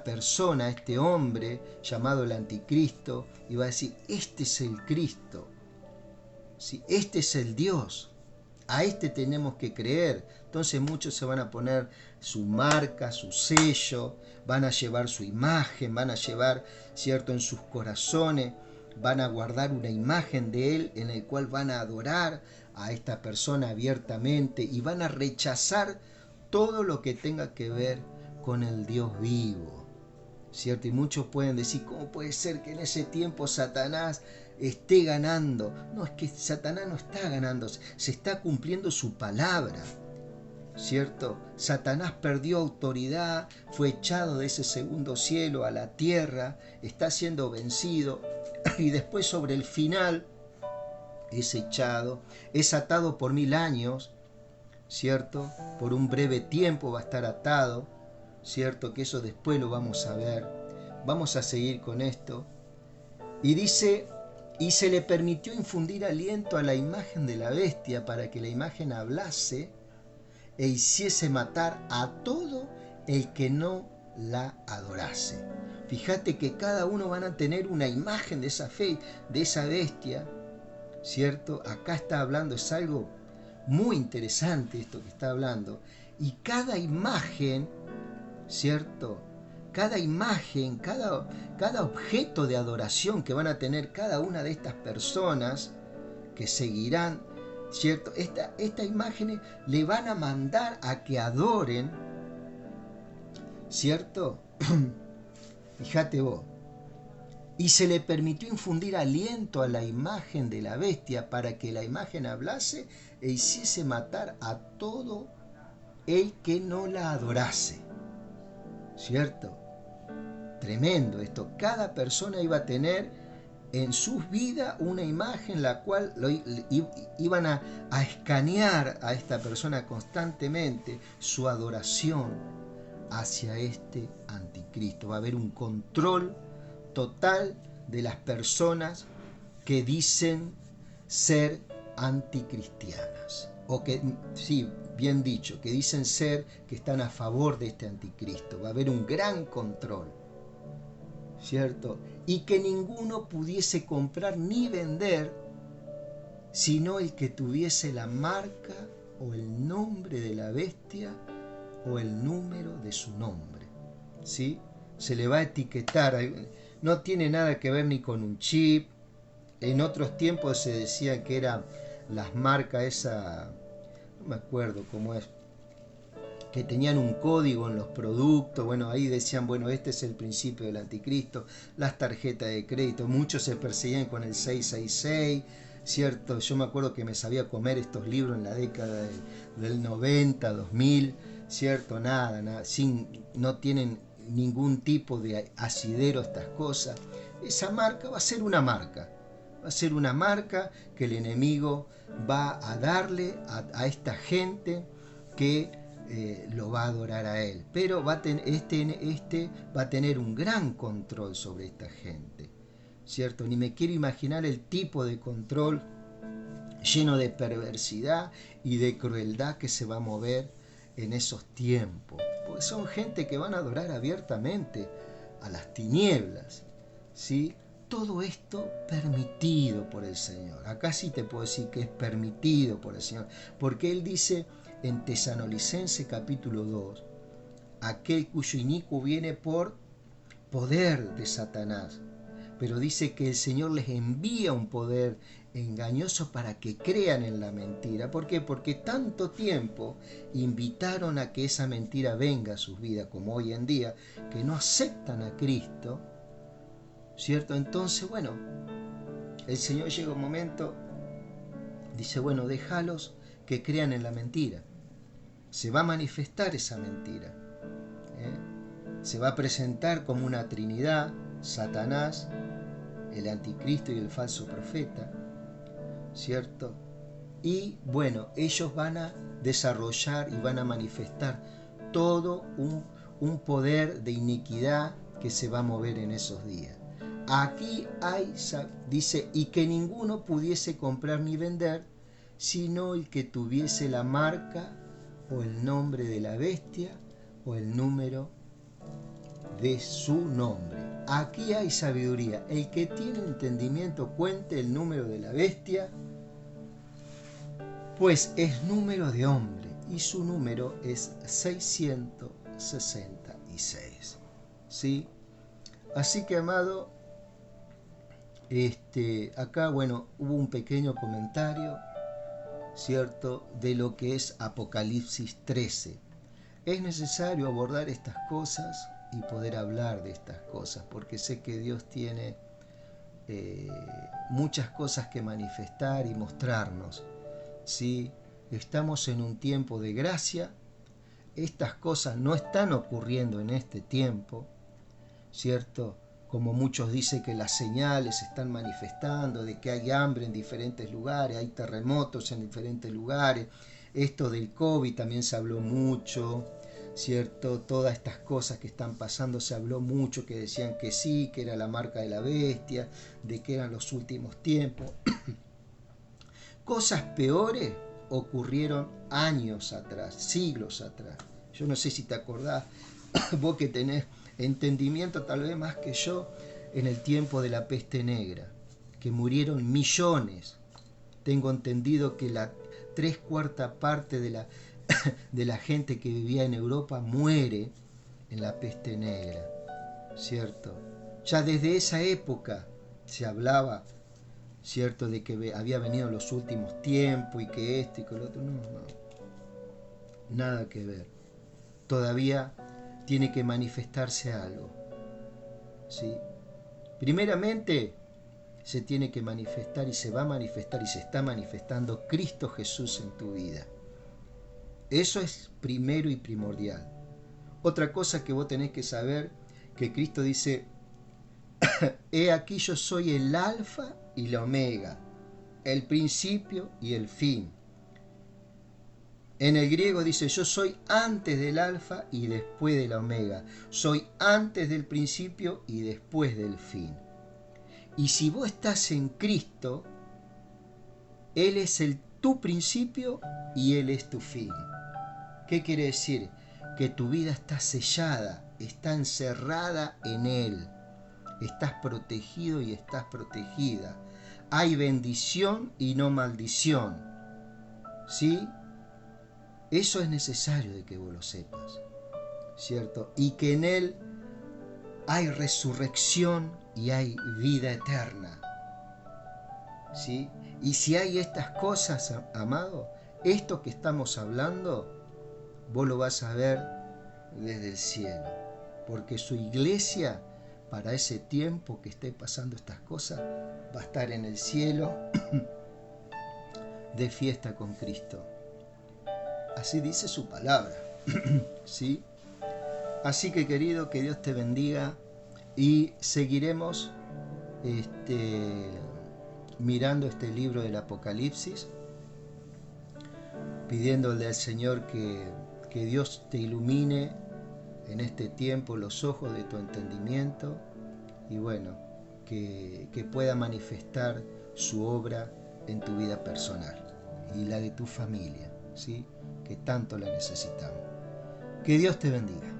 persona, a este hombre llamado el anticristo, y va a decir, este es el Cristo, ¿sí? Este es el Dios, a este tenemos que creer. Entonces muchos se van a poner su marca, su sello, van a llevar su imagen, van a llevar, ¿cierto?, en sus corazones, van a guardar una imagen de Él en el cual van a adorar a esta persona abiertamente y van a rechazar todo lo que tenga que ver con el Dios vivo, ¿cierto? Y muchos pueden decir, ¿cómo puede ser que en ese tiempo Satanás esté ganando? No, es que Satanás no está ganando, se está cumpliendo su palabra, ¿cierto? Satanás perdió autoridad, fue echado de ese segundo cielo a la tierra, está siendo vencido y después sobre el final es echado, es atado por 1000 años, ¿cierto? Por un breve tiempo va a estar atado, ¿cierto? Que eso después lo vamos a ver. Vamos a seguir con esto. Y dice, y se le permitió infundir aliento a la imagen de la bestia para que la imagen hablase e hiciese matar a todo el que no la adorase. Fíjate que cada uno van a tener una imagen de esa fe, de esa bestia, ¿cierto? Acá está hablando, es algo muy interesante esto que está hablando. Y cada imagen, ¿cierto? Cada imagen, cada objeto de adoración que van a tener cada una de estas personas que seguirán, ¿cierto? Estas imágenes le van a mandar a que adoren, ¿cierto? Fíjate vos. Y se le permitió infundir aliento a la imagen de la bestia para que la imagen hablase e hiciese matar a todo el que no la adorase. ¿Cierto? Tremendo esto. Cada persona iba a tener en sus vidas una imagen la cual iban a escanear a esta persona constantemente su adoración hacia este anticristo. Va a haber un control total de las personas que dicen ser anticristianas, o que, sí, bien dicho, que dicen ser, que están a favor de este anticristo. Va a haber un gran control, ¿cierto? Y que ninguno pudiese comprar ni vender, sino el que tuviese la marca o el nombre de la bestia o el número de su nombre, ¿sí? Se le va a etiquetar, no tiene nada que ver ni con un chip. En otros tiempos se decía que eran las marcas esa, no me acuerdo cómo es, que tenían un código en los productos. Bueno, ahí decían, bueno, este es el principio del anticristo. Las tarjetas de crédito, muchos se perseguían con el 666, ¿cierto? Yo me acuerdo que me sabía comer estos libros en la década del 90, 2000, ¿cierto? Nada, no tienen ningún tipo de asidero estas cosas. Esa marca va a ser una marca. Va a ser una marca que el enemigo va a darle a esta gente que lo va a adorar a él. Pero este va a tener un gran control sobre esta gente, ¿cierto? Ni me quiero imaginar el tipo de control lleno de perversidad y de crueldad que se va a mover en esos tiempos. Porque son gente que van a adorar abiertamente a las tinieblas, ¿sí? Todo esto permitido por el Señor. Acá sí te puedo decir que es permitido por el Señor, porque Él dice en Tesalonicenses capítulo 2, aquel cuyo inicuo viene por poder de Satanás, pero dice que el Señor les envía un poder engañoso para que crean en la mentira. ¿Por qué? Porque tanto tiempo invitaron a que esa mentira venga a sus vidas, como hoy en día, que no aceptan a Cristo, ¿cierto? Entonces, bueno, el Señor llega un momento, dice, bueno, déjalos que crean en la mentira. Se va a manifestar esa mentira, se va a presentar como una trinidad, Satanás, el anticristo y el falso profeta, ¿cierto? Y bueno, ellos van a desarrollar y van a manifestar todo un poder de iniquidad que se va a mover en esos días. Aquí hay, dice, y que ninguno pudiese comprar ni vender, sino el que tuviese la marca o el nombre de la bestia o el número de su nombre. Aquí hay sabiduría. El que tiene entendimiento cuente el número de la bestia, pues es número de hombre y su número es 666. ¿Sí? Así que, amado, acá, bueno, hubo un pequeño comentario, ¿cierto?, de lo que es Apocalipsis 13. Es necesario abordar estas cosas y poder hablar de estas cosas, porque sé que Dios tiene muchas cosas que manifestar y mostrarnos. ¿Sí? Estamos en un tiempo de gracia. Estas cosas no están ocurriendo en este tiempo, ¿cierto? Como muchos dicen que las señales se están manifestando, de que hay hambre en diferentes lugares, hay terremotos en diferentes lugares. Esto del COVID también se habló mucho, ¿cierto? Todas estas cosas que están pasando se habló mucho, que decían que sí, que era la marca de la bestia, de que eran los últimos tiempos. Cosas peores ocurrieron años atrás, siglos atrás. Yo no sé si te acordás vos que tenés entendimiento tal vez más que yo, en el tiempo de la peste negra, que murieron millones. Tengo entendido que la 3/4 parte de la gente que vivía en Europa muere en la peste negra, ¿cierto? Ya desde esa época se hablaba, ¿cierto?, de que había venido los últimos tiempos y que esto y que lo otro. No, nada que ver. Todavía tiene que manifestarse algo, ¿sí? Primeramente se tiene que manifestar y se va a manifestar y se está manifestando Cristo Jesús en tu vida. Eso es primero y primordial. Otra cosa que vos tenés que saber, que Cristo dice, he aquí yo soy el alfa y la omega, el principio y el fin. En el griego dice, yo soy antes del alfa y después de la omega. Soy antes del principio y después del fin. Y si vos estás en Cristo, Él es tu principio y Él es tu fin. ¿Qué quiere decir? Que tu vida está sellada, está encerrada en Él. Estás protegido y estás protegida. Hay bendición y no maldición. ¿Sí? Eso es necesario de que vos lo sepas, ¿cierto? Y que en Él hay resurrección y hay vida eterna, ¿sí? Y si hay estas cosas, amado, esto que estamos hablando, vos lo vas a ver desde el cielo, porque su iglesia, para ese tiempo que esté pasando estas cosas, va a estar en el cielo de fiesta con Cristo. Así dice su palabra, ¿sí? Así que, querido, que Dios te bendiga y seguiremos mirando este libro del Apocalipsis, pidiéndole al Señor que Dios te ilumine en este tiempo los ojos de tu entendimiento y bueno, que pueda manifestar su obra en tu vida personal y la de tu familia, ¿sí?, que tanto la necesitamos. Que Dios te bendiga.